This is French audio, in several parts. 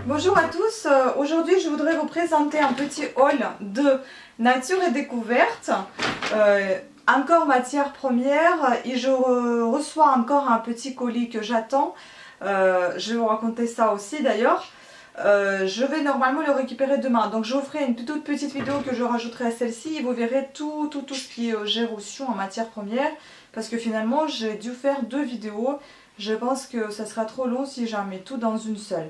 Bonjour à tous, aujourd'hui je voudrais vous présenter un petit haul de nature et découverte, encore matière première et je reçois encore un petit colis que j'attends, je vais vous raconter ça aussi d'ailleurs. Je vais normalement le récupérer demain, donc je vous ferai une toute petite vidéo que je rajouterai à celle-ci et vous verrez tout ce qui j'ai reçu en matière première, parce que finalement j'ai dû faire 2 vidéos, je pense que ça sera trop long si j'en mets tout dans une seule.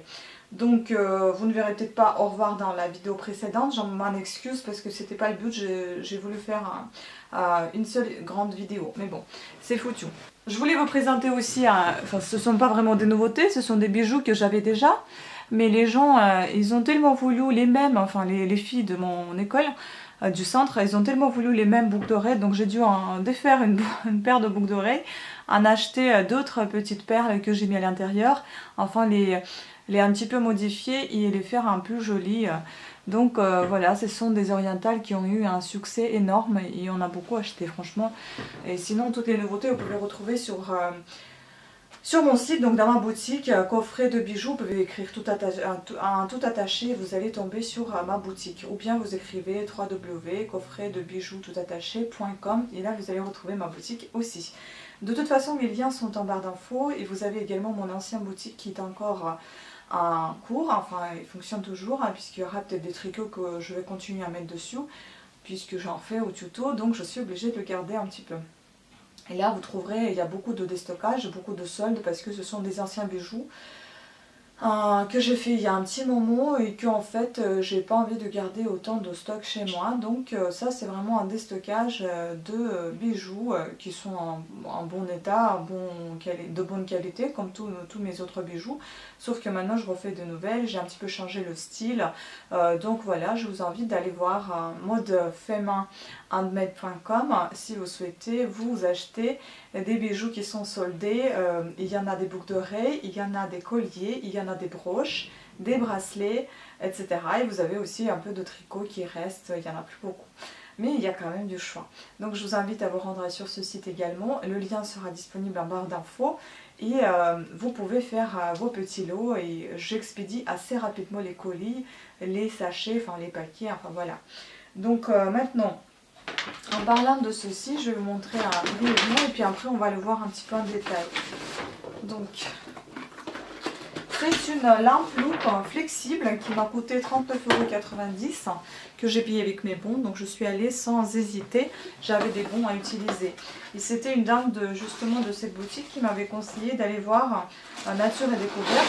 Donc vous ne verrez peut-être pas au revoir dans la vidéo précédente, j'en m'en excuse parce que c'était pas le but, j'ai voulu faire une seule grande vidéo, mais bon, c'est foutu. Je voulais vous présenter aussi, enfin ce ne sont pas vraiment des nouveautés, ce sont des bijoux que j'avais déjà, mais les gens, ils ont tellement voulu les mêmes, enfin les filles de mon école, du centre, elles ont tellement voulu les mêmes boucles d'oreilles, donc j'ai dû en défaire une paire de boucles d'oreilles, en acheter d'autres petites perles que j'ai mis à l'intérieur, enfin les un petit peu modifier et les faire un peu jolies. Donc voilà, ce sont des orientales qui ont eu un succès énorme et on a beaucoup acheté franchement. Et sinon toutes les nouveautés vous pouvez les retrouver sur mon site, donc dans ma boutique, coffret de bijoux, vous pouvez écrire tout attaché et vous allez tomber sur ma boutique. Ou bien vous écrivez www.coffretdebijoux.com et là vous allez retrouver ma boutique aussi. De toute façon les liens sont en barre d'infos et vous avez également mon ancienne boutique qui est encore en cours, enfin il fonctionne toujours, hein, puisqu'il y aura peut-être des tricots que je vais continuer à mettre dessus, puisque j'en fais au tuto, donc je suis obligée de le garder un petit peu. Et là vous trouverez, il y a beaucoup de déstockage, beaucoup de soldes, parce que ce sont des anciens bijoux que j'ai fait il y a un petit moment et que en fait j'ai pas envie de garder autant de stock chez moi, donc ça c'est vraiment un déstockage de bijoux qui sont en bon état, de bonne qualité comme tous mes autres bijoux, sauf que maintenant je refais de nouvelles, j'ai un petit peu changé le style, donc voilà, je vous invite d'aller voir modefemainhandmade.com si vous souhaitez vous acheter des bijoux qui sont soldés. Il y en a des boucles d'oreilles, il y en a des colliers, il y en a des broches, des bracelets, etc. Et vous avez aussi un peu de tricot qui reste, il n'y en a plus beaucoup. Mais il y a quand même du choix. Donc je vous invite à vous rendre sur ce site également. Le lien sera disponible en barre d'infos. Et vous pouvez faire vos petits lots et j'expédie assez rapidement les colis, les sachets, enfin les paquets, enfin voilà. Donc maintenant, en parlant de ceci, je vais vous montrer brièvement et puis après on va le voir un petit peu en détail. Donc, c'est une lampe loupe flexible qui m'a coûté 39,90 €, que j'ai payé avec mes bons, donc je suis allée sans hésiter, j'avais des bons à utiliser. Et c'était une dame justement de cette boutique qui m'avait conseillé d'aller voir Nature et Découverte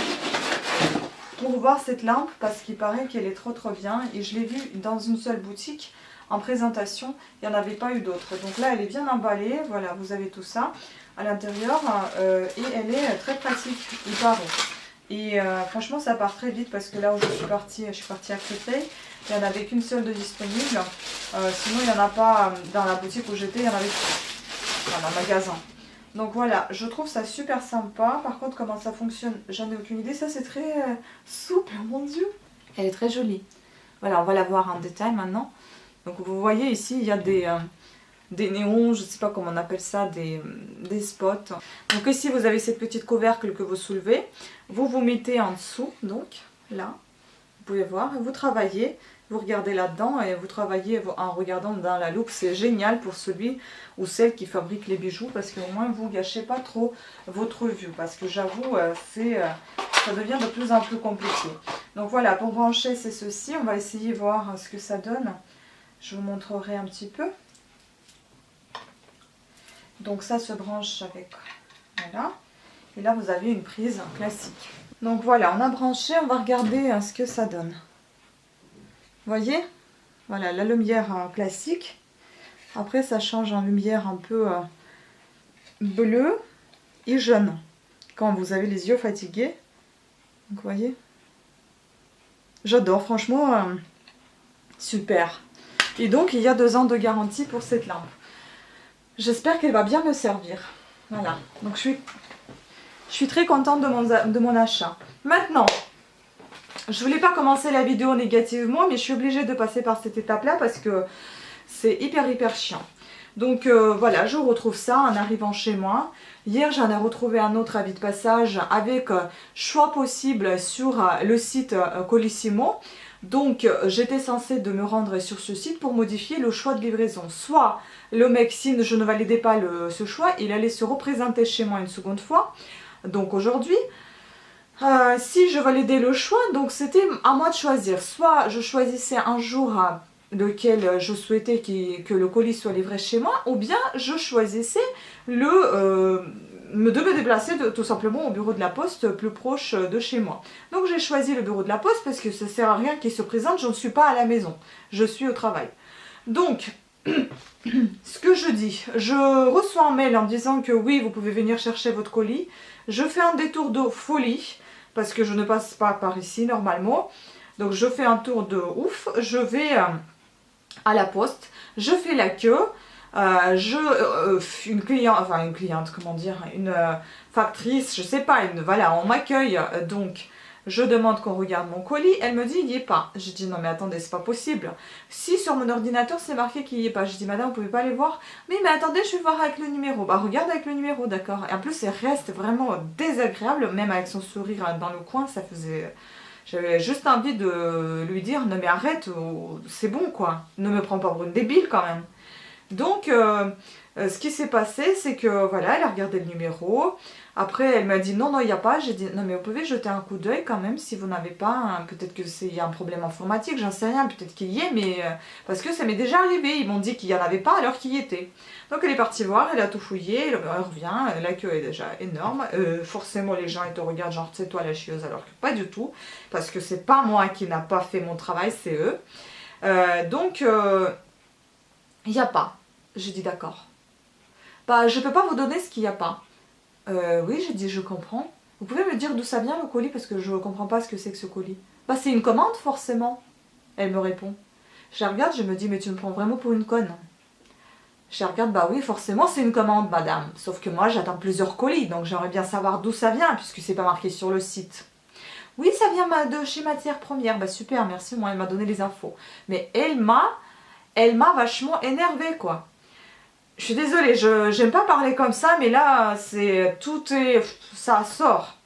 pour voir cette lampe parce qu'il paraît qu'elle est trop bien et je l'ai vue dans une seule boutique. En présentation, il n'y en avait pas eu d'autres. Donc là, elle est bien emballée. Voilà, vous avez tout ça à l'intérieur. Et elle est très pratique, il paraît. Et franchement, ça part très vite parce que là où je suis partie à Créteil. Il n'y en avait qu'une seule de disponible. Sinon, il n'y en a pas dans la boutique où j'étais. Il y en avait dans le magasin. Donc voilà, je trouve ça super sympa. Par contre, comment ça fonctionne, j'en ai aucune idée. Ça, c'est très souple, mon Dieu. Elle est très jolie. Voilà, on va la voir en détail maintenant. Donc vous voyez ici, il y a des néons, je ne sais pas comment on appelle ça, des spots. Donc ici, vous avez cette petite couvercle que vous soulevez. Vous vous mettez en dessous, donc là, vous pouvez voir, vous travaillez, vous regardez là-dedans et vous travaillez en regardant dans la loupe. C'est génial pour celui ou celle qui fabrique les bijoux parce qu'au moins vous ne gâchez pas trop votre vue. Parce que j'avoue, ça devient de plus en plus compliqué. Donc voilà, pour brancher, c'est ceci. On va essayer de voir ce que ça donne. Je vous montrerai un petit peu. Donc ça se branche avec, voilà. Et là vous avez une prise classique. Donc voilà, on a branché, on va regarder ce que ça donne. Vous voyez? Voilà, la lumière classique. Après ça change en lumière un peu bleue et jaune. Quand vous avez les yeux fatigués. Donc vous voyez? J'adore, franchement, super. Et donc il y a 2 ans de garantie pour cette lampe. J'espère qu'elle va bien me servir. Voilà, donc je suis très contente de mon achat. Maintenant, je voulais pas commencer la vidéo négativement, mais je suis obligée de passer par cette étape là parce que c'est hyper chiant. Donc voilà, je retrouve ça en arrivant chez moi. Hier, j'en ai retrouvé un autre avis de passage avec choix possible sur le site Colissimo. Donc j'étais censée de me rendre sur ce site pour modifier le choix de livraison. Soit le mec, si je ne validais pas ce choix, il allait se représenter chez moi une seconde fois. Donc aujourd'hui, si je validais le choix, donc c'était à moi de choisir. Soit je choisissais un jour lequel je souhaitais que le colis soit livré chez moi, ou bien je choisissais de me déplacer tout simplement au bureau de la poste plus proche de chez moi. Donc j'ai choisi le bureau de la poste parce que ça ne sert à rien qu'il se présente, je ne suis pas à la maison, je suis au travail. Donc, ce que je dis, je reçois un mail en me disant que oui, vous pouvez venir chercher votre colis. Je fais un détour de folie, parce que je ne passe pas par ici normalement. Donc je fais un tour de ouf, je vais à la poste, je fais la queue, une cliente, comment dire, une factrice, je sais pas, voilà, on m'accueille, donc je demande qu'on regarde mon colis, elle me dit il n'y est pas. Je dis non mais attendez, c'est pas possible. Si sur mon ordinateur c'est marqué qu'il n'y est pas, je dis madame vous pouvez pas aller voir. Mais attendez, je vais voir avec le numéro. Bah regarde avec le numéro, d'accord. Et en plus elle reste vraiment désagréable, même avec son sourire dans le coin, ça faisait... J'avais juste envie de lui dire non mais arrête, c'est bon quoi, ne me prends pas pour une débile quand même. Donc ce qui s'est passé c'est que voilà, elle a regardé le numéro, après elle m'a dit non il n'y a pas, j'ai dit non mais vous pouvez jeter un coup d'œil quand même si vous n'avez pas, hein, peut-être qu'il y a un problème informatique, j'en sais rien, peut-être qu'il y est, mais parce que ça m'est déjà arrivé, ils m'ont dit qu'il n'y en avait pas alors qu'il y était. Donc elle est partie voir, elle a tout fouillé, elle revient, la queue est déjà énorme, forcément les gens ils te regardent genre c'est toi la chieuse alors que pas du tout, parce que c'est pas moi qui n'a pas fait mon travail, c'est eux. Donc il n'y a pas. J'ai dit d'accord. Bah je peux pas vous donner ce qu'il n'y a pas. Oui, j'ai dit je comprends. Vous pouvez me dire d'où ça vient le colis parce que je comprends pas ce que c'est que ce colis. Bah c'est une commande forcément. Elle me répond. Je la regarde, je me dis mais tu me prends vraiment pour une conne. Je la regarde, bah oui forcément c'est une commande madame. Sauf que moi j'attends plusieurs colis donc j'aimerais bien savoir d'où ça vient puisque c'est pas marqué sur le site. Oui ça vient de chez Matières Premières. Bah super merci, moi elle m'a donné les infos. Mais elle m'a vachement énervée quoi. Je suis désolée, j'aime pas parler comme ça, mais là, ça sort.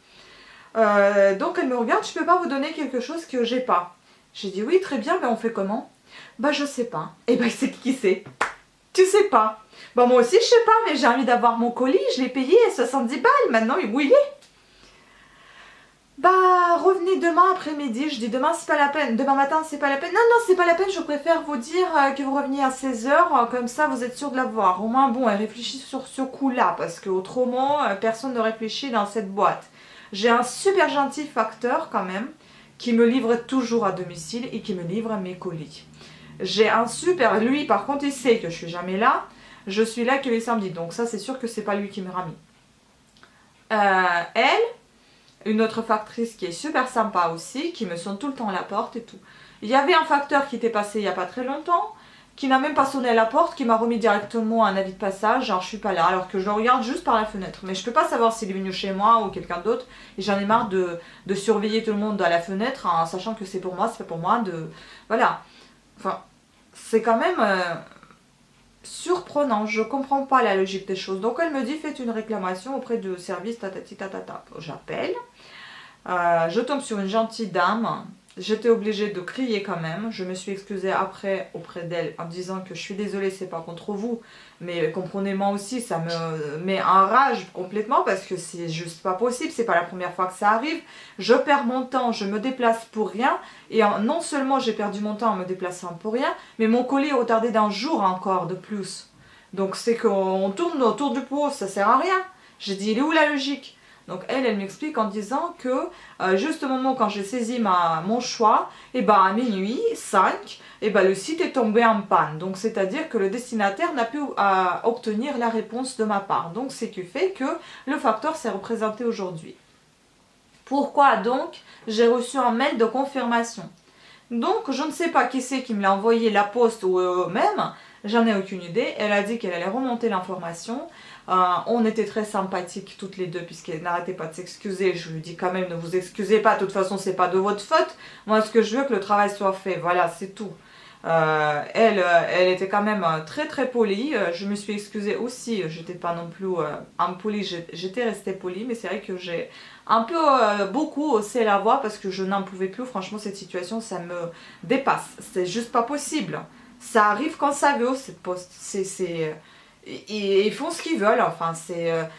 Donc elle me regarde, je peux pas vous donner quelque chose que j'ai pas. J'ai dit oui, très bien, mais on fait comment? Bah je sais pas. Et bah c'est qui c'est? Tu sais pas. Bah moi aussi je sais pas, mais j'ai envie d'avoir mon colis, je l'ai payé 70 balles, maintenant où il est? Bah revenez demain après-midi, je dis demain c'est pas la peine, demain matin c'est pas la peine, non c'est pas la peine, je préfère vous dire que vous reveniez à 16h, comme ça vous êtes sûr de l'avoir. Au moins bon, elle réfléchit sur ce coup là, parce que autrement personne ne réfléchit dans cette boîte. J'ai un super gentil facteur quand même, qui me livre toujours à domicile et qui me livre mes colis. J'ai un super, lui par contre il sait que je suis jamais là, je suis là que les samedis, donc ça c'est sûr que c'est pas lui qui me ramène. Elle, une autre factrice qui est super sympa aussi, qui me sonne tout le temps à la porte et tout. Il y avait un facteur qui était passé il n'y a pas très longtemps, qui n'a même pas sonné à la porte, qui m'a remis directement un avis de passage, genre je suis pas là, alors que je le regarde juste par la fenêtre. Mais je peux pas savoir s'il est venu chez moi ou quelqu'un d'autre, et j'en ai marre de surveiller tout le monde à la fenêtre, en sachant que c'est pour moi, c'est pas pour moi, voilà. Enfin, c'est quand même surprenant, je comprends pas la logique des choses. Donc elle me dit faites une réclamation auprès du service tatati tatata. J'appelle. Je tombe sur une gentille dame, j'étais obligée de crier quand même, je me suis excusée après auprès d'elle en disant que je suis désolée, c'est pas contre vous, mais comprenez-moi aussi, ça me met en rage complètement parce que c'est juste pas possible, c'est pas la première fois que ça arrive, je perds mon temps, je me déplace pour rien, et non seulement j'ai perdu mon temps en me déplaçant pour rien, mais mon colis est retardé d'un jour encore de plus, donc c'est qu'on tourne autour du pot, ça sert à rien. J'ai dit il est où la logique? Donc elle m'explique en disant que juste au moment quand j'ai saisi mon choix, et ben à minuit 5, et ben le site est tombé en panne. Donc c'est-à-dire que le destinataire n'a pu obtenir la réponse de ma part. Donc c'est qui fait que le facteur s'est représenté aujourd'hui. Pourquoi donc j'ai reçu un mail de confirmation? Donc je ne sais pas qui c'est qui me l'a envoyé, la poste ou eux-mêmes, j'en ai aucune idée. Elle a dit qu'elle allait remonter l'information. On était très sympathiques toutes les deux puisqu'elle n'arrêtait pas de s'excuser. Je lui dis quand même ne vous excusez pas, de toute façon c'est pas de votre faute. Moi ce que je veux que le travail soit fait, voilà c'est tout. Elle était quand même très très polie. Je me suis excusée aussi, j'étais pas non plus impolie, j'étais restée polie, mais c'est vrai que j'ai un peu beaucoup haussé la voix parce que je n'en pouvais plus. Franchement, cette situation, ça me dépasse. C'est juste pas possible. Ça arrive quand ça veut, cette poste. Ils font ce qu'ils veulent. Enfin,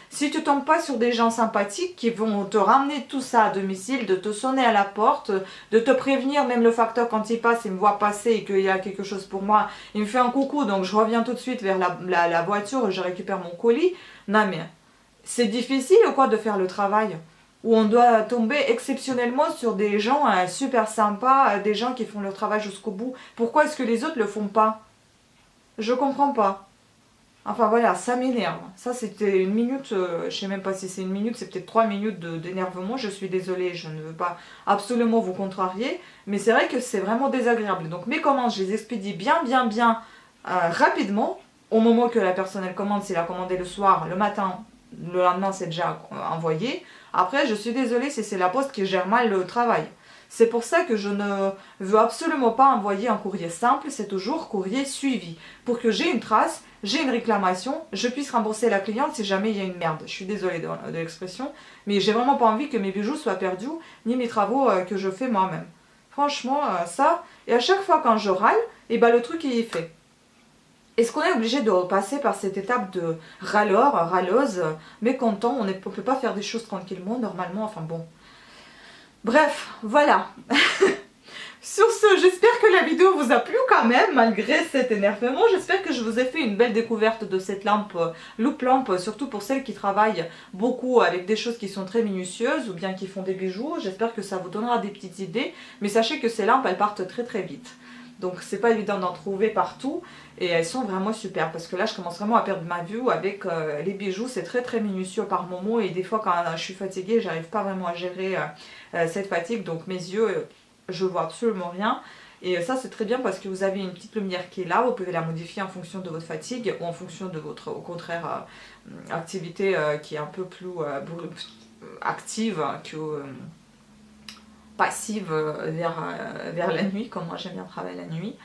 si tu tombes pas sur des gens sympathiques qui vont te ramener tout ça à domicile, de te sonner à la porte, de te prévenir, même le facteur quand il passe, il me voit passer et qu'il y a quelque chose pour moi, il me fait un coucou, donc je reviens tout de suite vers la voiture, je récupère mon colis. Non mais, c'est difficile ou quoi de faire le travail où on doit tomber exceptionnellement sur des gens super sympas, des gens qui font leur travail jusqu'au bout. Pourquoi est-ce que les autres le font pas? Je comprends pas. Enfin voilà, ça m'énerve. Ça c'était une minute, je sais même pas si c'est une minute, c'est peut-être 3 minutes d'énervement. Je suis désolée, je ne veux pas absolument vous contrarier, mais c'est vrai que c'est vraiment désagréable. Donc mes commandes, je les expédie bien rapidement. Au moment que la personne elle commande, s'il a commandé le soir, le matin, le lendemain c'est déjà envoyé. Après je suis désolée si c'est la poste qui gère mal le travail. C'est pour ça que je ne veux absolument pas envoyer un courrier simple, c'est toujours courrier suivi. Pour que j'ai une trace, j'ai une réclamation, je puisse rembourser la cliente si jamais il y a une merde. Je suis désolée de l'expression, mais j'ai vraiment pas envie que mes bijoux soient perdus, ni mes travaux que je fais moi-même. Franchement, ça, et à chaque fois quand je râle, et ben le truc il est fait. Est-ce qu'on est obligé de repasser par cette étape de râleur, râleuse, mécontent, on ne peut pas faire des choses tranquillement, normalement, enfin bon. Bref, voilà. Sur ce, j'espère que la vidéo vous a plu quand même, malgré cet énervement. J'espère que je vous ai fait une belle découverte de cette lampe Loop Lamp, surtout pour celles qui travaillent beaucoup avec des choses qui sont très minutieuses ou bien qui font des bijoux. J'espère que ça vous donnera des petites idées, mais sachez que ces lampes, elles partent très très vite. Donc c'est pas évident d'en trouver partout et elles sont vraiment super parce que là je commence vraiment à perdre ma vue avec les bijoux, c'est très très minutieux par moment et des fois quand je suis fatiguée j'arrive pas vraiment à gérer cette fatigue, donc mes yeux je vois absolument rien et ça c'est très bien parce que vous avez une petite lumière qui est là, vous pouvez la modifier en fonction de votre fatigue ou en fonction de votre au contraire activité qui est un peu plus active que passive vers la nuit, comme moi j'aime bien travailler la nuit.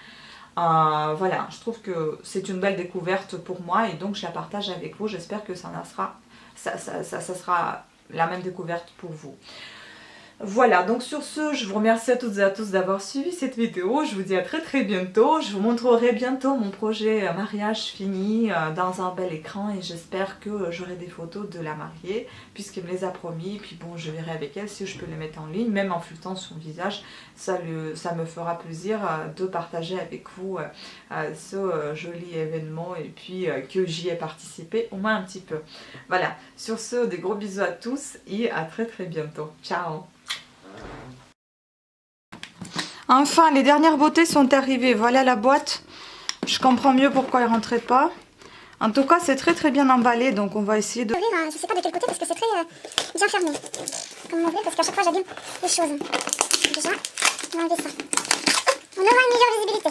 Voilà, je trouve que c'est une belle découverte pour moi et donc je la partage avec vous. J'espère que ça sera la même découverte pour vous. Voilà, donc sur ce, je vous remercie à toutes et à tous d'avoir suivi cette vidéo. Je vous dis à très très bientôt. Je vous montrerai bientôt mon projet mariage fini dans un bel écran et j'espère que j'aurai des photos de la mariée puisqu'elle me les a promis. Puis bon, je verrai avec elle si je peux les mettre en ligne, même en floutant son visage. Ça me fera plaisir de partager avec vous ce joli événement et puis que j'y ai participé au moins un petit peu. Voilà, sur ce, des gros bisous à tous et à très très bientôt. Ciao! Enfin, les dernières beautés sont arrivées. Voilà la boîte. Je comprends mieux pourquoi elle ne rentrait pas. En tout cas, c'est très très bien emballé. Donc, on va essayer de... Je ne sais pas de quel côté parce que c'est très bien fermé. Comme vous voulez, parce qu'à chaque fois, j'abîme les choses. Déjà, on va enlever ça. On aura une meilleure visibilité.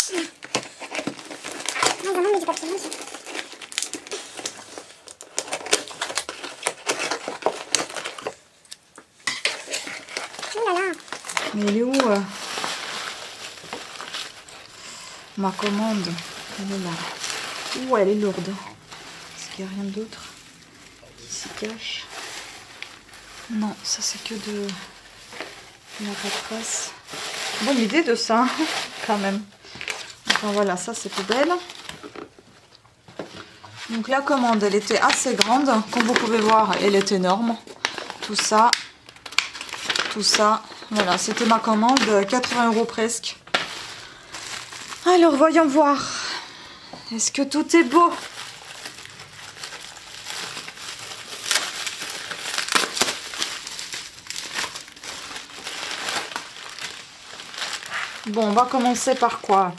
Voilà. Ils en ont mis du papier. Oh là là. Mais elle est où ma commande? Elle est là. Ouh, elle est lourde. Est-ce qu'il n'y a rien d'autre qui s'y cache? Non, ça c'est que de la paperasse. Bonne idée de ça, quand même. Enfin voilà, ça c'est poubelle. Donc la commande, elle était assez grande. Comme vous pouvez voir, elle est énorme. Tout ça. Voilà, c'était ma commande, 80 € presque. Alors, voyons voir. Est-ce que tout est beau? Bon, on va commencer par quoi?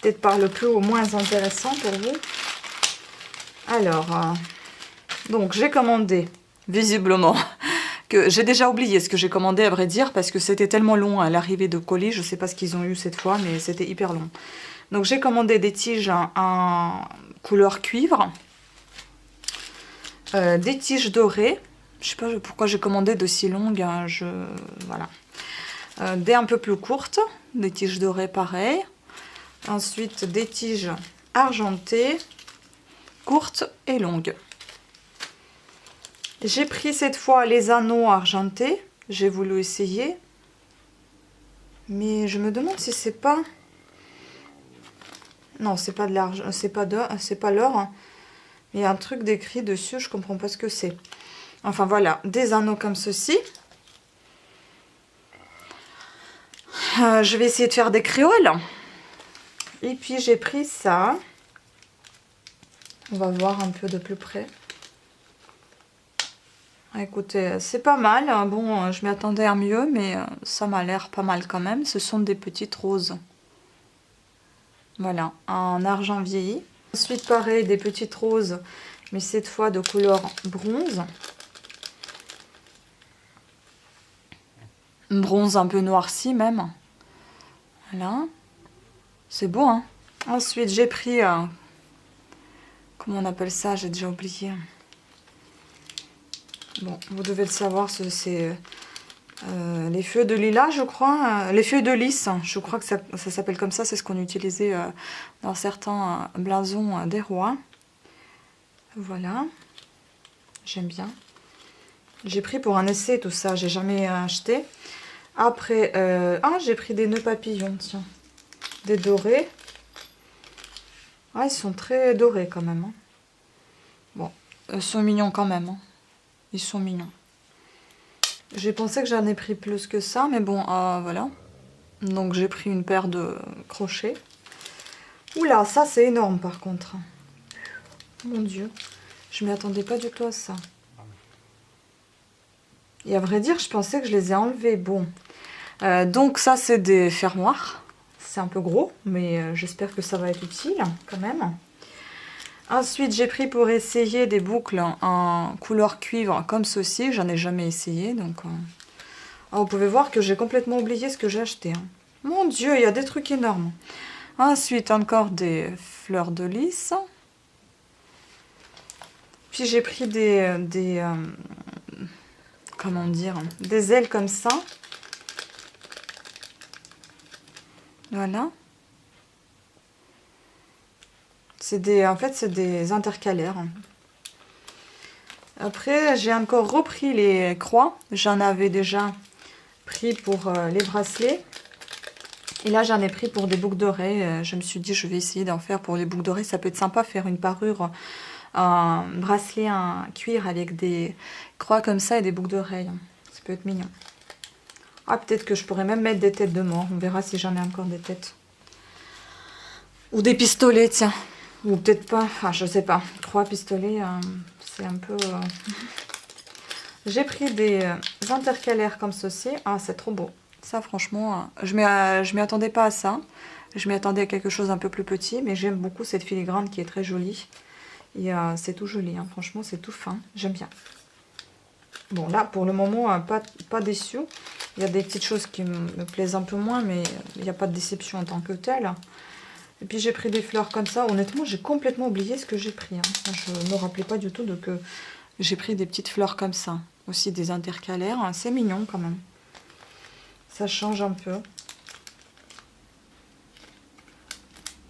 Peut-être par le plus au moins intéressant pour vous. Alors, donc j'ai commandé, visiblement... que j'ai déjà oublié ce que j'ai commandé à vrai dire parce que c'était tellement long à l'arrivée de colis, je ne sais pas ce qu'ils ont eu cette fois mais c'était hyper long. Donc j'ai commandé des tiges en couleur cuivre, des tiges dorées, je ne sais pas pourquoi j'ai commandé de si longues, voilà. des un peu plus courtes, des tiges dorées pareil. Ensuite des tiges argentées, courtes et longues. J'ai pris cette fois les anneaux argentés, j'ai voulu essayer. Mais je me demande si c'est pas... Non, c'est pas de l'argent, c'est pas l'or. Il y a un truc décrit dessus, je comprends pas ce que c'est. Enfin voilà, des anneaux comme ceci. Je vais essayer de faire des créoles. Et puis j'ai pris ça. On va voir un peu de plus près. Écoutez, c'est pas mal. Bon, je m'y attendais à mieux, mais ça m'a l'air pas mal quand même. Ce sont des petites roses. Voilà, en argent vieilli. Ensuite, pareil, des petites roses, mais cette fois de couleur bronze. Bronze un peu noirci même. Voilà. C'est beau, hein. Ensuite, j'ai pris... comment on appelle ça? J'ai déjà oublié. Bon, vous devez le savoir, c'est les feuilles de lilas, je crois. Les feuilles de lys, je crois que ça s'appelle comme ça. C'est ce qu'on utilisait dans certains blasons des rois. Voilà. J'aime bien. J'ai pris pour un essai tout ça. J'ai jamais acheté. Après, j'ai pris des nœuds papillons, tiens. Des dorés. Ah, ils sont très dorés quand même. Hein. Bon, ils sont mignons quand même. Hein. Ils sont mignons. J'ai pensé que j'en ai pris plus que ça, mais bon, voilà. Donc j'ai pris une paire de crochets. Oula, ça c'est énorme par contre. Mon Dieu, je m'y attendais pas du tout à ça. Et à vrai dire, je pensais que je les ai enlevés. Bon, donc ça c'est des fermoirs. C'est un peu gros, mais j'espère que ça va être utile quand même. Ensuite, j'ai pris pour essayer des boucles en couleur cuivre comme ceci. J'en ai jamais essayé, donc... vous pouvez voir que j'ai complètement oublié ce que j'ai acheté. Hein. Mon Dieu, il y a des trucs énormes. Ensuite, encore des fleurs de lys. Puis j'ai pris comment dire, des ailes comme ça. Voilà. En fait, c'est des intercalaires. Après, j'ai encore repris les croix. J'en avais déjà pris pour les bracelets. Et là, j'en ai pris pour des boucles d'oreilles. Je me suis dit, je vais essayer d'en faire pour les boucles d'oreilles. Ça peut être sympa, faire une parure, un bracelet en cuir avec des croix comme ça et des boucles d'oreilles. Ça peut être mignon. Ah, peut-être que je pourrais même mettre des têtes de mort. On verra si j'en ai encore des têtes. Ou des pistolets, tiens. Ou peut-être pas, enfin je sais pas. 3 pistolets, c'est un peu... J'ai pris des intercalaires comme ceci. Ah, c'est trop beau. Ça, franchement, je m'y attendais pas à ça. Je m'y attendais à quelque chose un peu plus petit, mais j'aime beaucoup cette filigrane qui est très jolie. Et c'est tout joli, hein. Franchement, c'est tout fin. J'aime bien. Bon, là, pour le moment, pas déçu. Il y a des petites choses qui me plaisent un peu moins, mais il n'y a pas de déception en tant que telle. Et puis j'ai pris des fleurs comme ça. Honnêtement, j'ai complètement oublié ce que j'ai pris. Hein. Je ne me rappelais pas du tout que j'ai pris des petites fleurs comme ça. Aussi des intercalaires. C'est mignon quand même. Ça change un peu.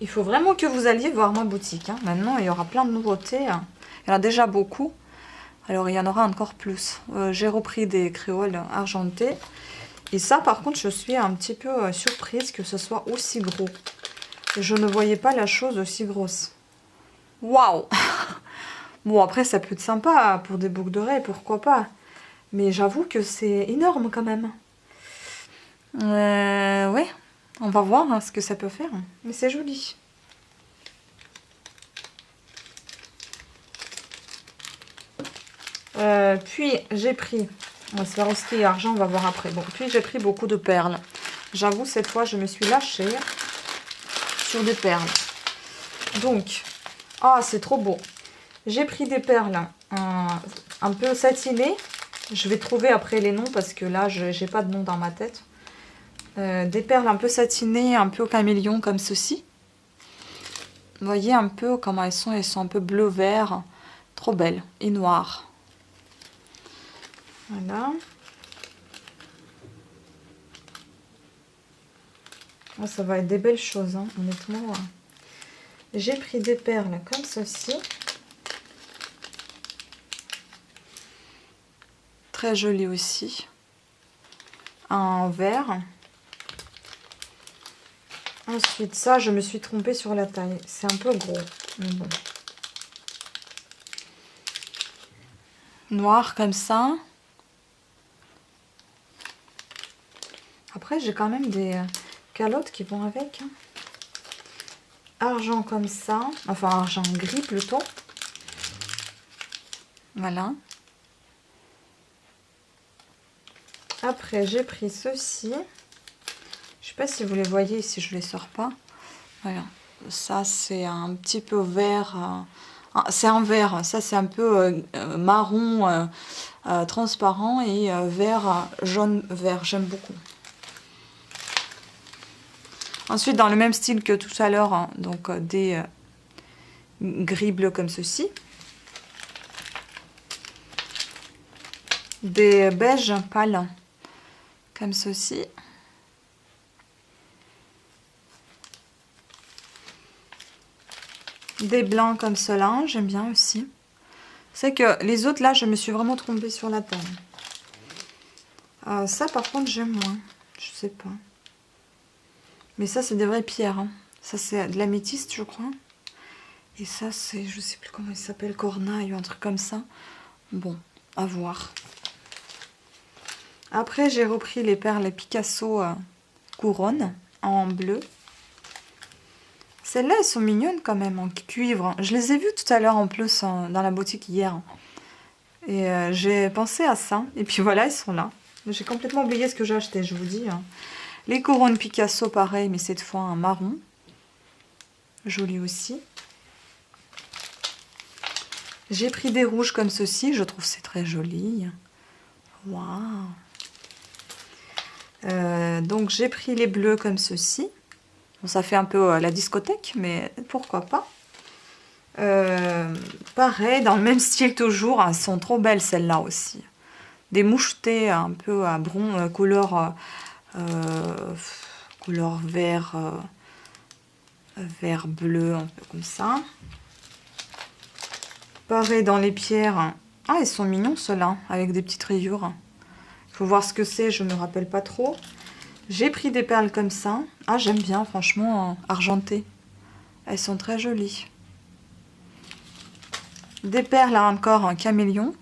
Il faut vraiment que vous alliez voir ma boutique. Hein. Maintenant, il y aura plein de nouveautés. Hein. Il y en a déjà beaucoup. Alors, il y en aura encore plus. J'ai repris des créoles argentées. Et ça, par contre, je suis un petit peu surprise que ce soit aussi gros. Je ne voyais pas la chose aussi grosse. Waouh! Bon, après, ça peut être sympa pour des boucles d'oreilles, pourquoi pas. Mais j'avoue que c'est énorme quand même. Ouais, on va voir hein, ce que ça peut faire. Mais c'est joli. Puis, j'ai pris... On va se faire aussi argent, on va voir après. Bon, puis j'ai pris beaucoup de perles. J'avoue, cette fois, je me suis lâchée sur des perles. Donc, c'est trop beau. J'ai pris des perles un peu satinées. Je vais trouver après les noms parce que là, je n'ai pas de nom dans ma tête. Des perles un peu satinées, un peu au caméléon comme ceci. Vous voyez un peu comment elles sont un peu bleu-vert. Trop belles et noires. Voilà. Oh, ça va être des belles choses, hein, honnêtement. J'ai pris des perles comme ceci. Très joli aussi. En vert. Ensuite, ça, je me suis trompée sur la taille. C'est un peu gros. Mais bon. Noir comme ça. Après, j'ai quand même des calottes qui vont avec. Hein. Argent comme ça. Enfin, argent gris plutôt. Voilà. Après, j'ai pris ceci. Je sais pas si vous les voyez, si je les sors pas. Voilà. Ça, c'est un petit peu vert. C'est un vert. Ça, c'est un peu marron transparent et vert, jaune, vert. J'aime beaucoup. Ensuite, dans le même style que tout à l'heure, hein, donc des gris bleus comme ceci. Des beiges pâles comme ceci. Des blancs comme cela, j'aime bien aussi. C'est que les autres, là, je me suis vraiment trompée sur la taille. Ça, par contre, j'aime moins. Je sais pas. Mais ça, c'est des vraies pierres. Hein. Ça, c'est de l'améthyste, je crois. Et ça, c'est, je sais plus comment il s'appelle, cornaille ou un truc comme ça. Bon, à voir. Après, j'ai repris les perles Picasso couronne en bleu. Celles-là, elles sont mignonnes quand même, en cuivre. Je les ai vues tout à l'heure en plus dans la boutique hier. Et j'ai pensé à ça. Et puis voilà, elles sont là. J'ai complètement oublié ce que j'ai acheté, je vous dis. Hein. Les couronnes Picasso, pareil, mais cette fois un marron. Joli aussi. J'ai pris des rouges comme ceci. Je trouve c'est très joli. Waouh. Donc j'ai pris les bleus comme ceci. Bon, ça fait un peu la discothèque, mais pourquoi pas. Pareil, dans le même style toujours. Elles sont trop belles celles-là aussi. Des mouchetées un peu à couleur vert, vert bleu, un peu comme ça. Pareil dans les pierres. Ah, ils sont mignons ceux-là, avec des petites rayures. Il faut voir ce que c'est, je ne me rappelle pas trop. J'ai pris des perles comme ça. Ah, j'aime bien, franchement, argentées. Elles sont très jolies. Des perles encore en caméléon.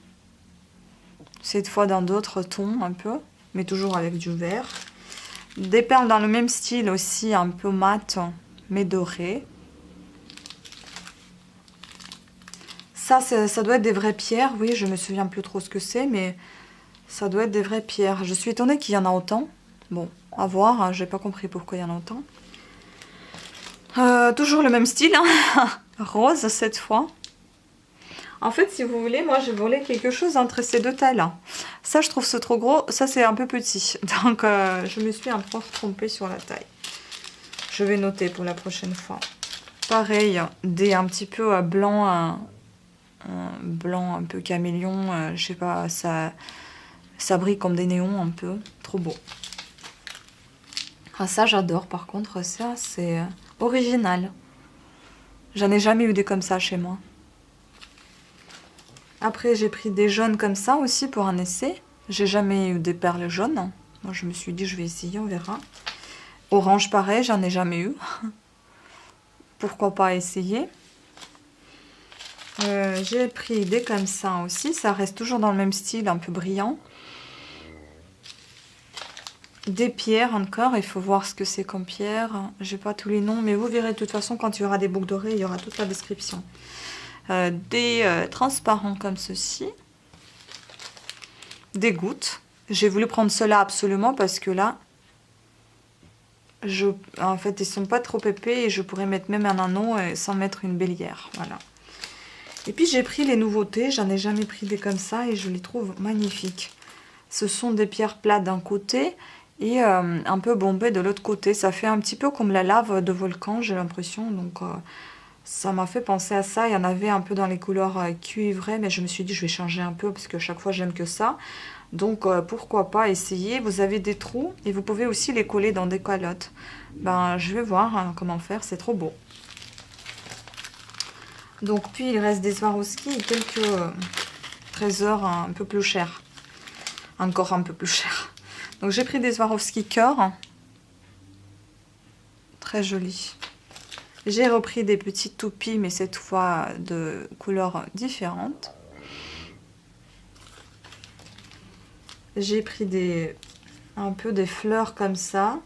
Cette fois dans d'autres tons un peu, mais toujours avec du vert. Des perles dans le même style aussi, un peu mat, mais doré. Ça doit être des vraies pierres. Oui, je me souviens plus trop ce que c'est, mais ça doit être des vraies pierres. Je suis étonnée qu'il y en a autant. Bon, à voir, hein, j'ai pas compris pourquoi il y en a autant. Toujours le même style, hein. Rose cette fois. En fait, si vous voulez, moi, je voulais quelque chose entre ces deux tailles-là. Ça, je trouve ça trop gros. Ça, c'est un peu petit. Donc, je me suis un peu trompée sur la taille. Je vais noter pour la prochaine fois. Pareil, des un petit peu blanc, un blanc un peu caméléon. Je sais pas, ça brille comme des néons un peu. Trop beau. Ah, ça, j'adore. Par contre, ça, c'est original. J'en ai jamais eu des comme ça chez moi. Après, j'ai pris des jaunes comme ça aussi pour un essai. J'ai jamais eu des perles jaunes. Moi, je me suis dit, je vais essayer, on verra. Orange, pareil, j'en ai jamais eu. Pourquoi pas essayer. J'ai pris des comme ça aussi. Ça reste toujours dans le même style, un peu brillant. Des pierres encore. Il faut voir ce que c'est comme pierre. J'ai pas tous les noms, mais vous verrez de toute façon, quand il y aura des boucles dorées, il y aura toute la description. Des transparents comme ceci. Des gouttes. J'ai voulu prendre cela absolument parce que là, en fait, ils sont pas trop épais et je pourrais mettre même un anneau sans mettre une bélière. Voilà. Et puis j'ai pris les nouveautés. J'en ai jamais pris des comme ça et je les trouve magnifiques. Ce sont des pierres plates d'un côté et un peu bombées de l'autre côté. Ça fait un petit peu comme la lave de volcan, j'ai l'impression. Donc ça m'a fait penser à ça. Il y en avait un peu dans les couleurs cuivrées, mais je me suis dit je vais changer un peu parce que chaque fois j'aime que ça. Donc pourquoi pas essayer. Vous avez des trous et vous pouvez aussi les coller dans des calottes. Ben je vais voir hein, comment faire, c'est trop beau. Donc puis il reste des Swarovski et quelques trésors un peu plus chers. Encore un peu plus chers. Donc j'ai pris des Swarovski cœur. Très joli. J'ai repris des petites toupies mais cette fois de couleurs différentes. J'ai pris un peu des fleurs comme ça.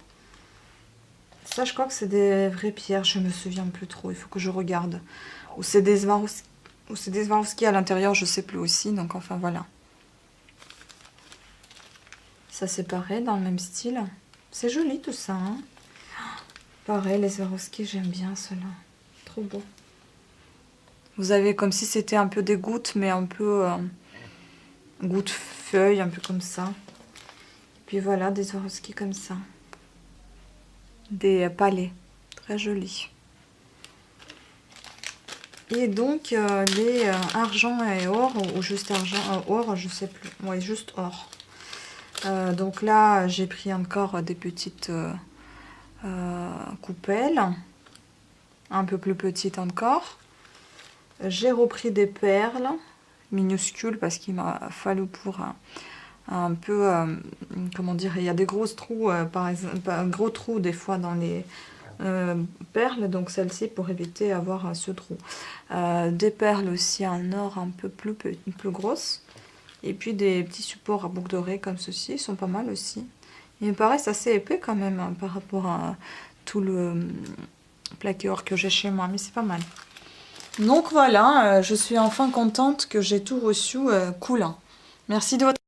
Ça, je crois que c'est des vraies pierres. Je me souviens plus trop. Il faut que je regarde. Ou c'est des Swarovski à l'intérieur. Je sais plus aussi. Donc, enfin, voilà. Ça, c'est pareil, dans le même style. C'est joli, tout ça. Hein, pareil, les Swarovski, j'aime bien ceux-là. Trop beau. Vous avez comme si c'était un peu des gouttes, mais un peu... gouttes feuilles, un peu comme ça. Puis voilà, des Swarovski comme ça. Des palais. Très jolis. Et donc, les argent et or, ou juste argent, or, je sais plus. Ouais, juste or. Donc là, j'ai pris encore des petites coupelles. Un peu plus petites encore. J'ai repris des perles minuscules parce qu'il m'a fallu pour un peu, comment dire, il y a des gros trous, par exemple, un gros trou des fois dans les perles, donc celle-ci pour éviter d'avoir ce trou. Des perles aussi en or un peu plus grosses. Et puis des petits supports à boucles dorées comme ceci, ils sont pas mal aussi. Il me paraissent assez épais quand même hein, par rapport à tout le plaqué or que j'ai chez moi, mais c'est pas mal. Donc voilà, je suis enfin contente que j'ai tout reçu cool. Merci de votre...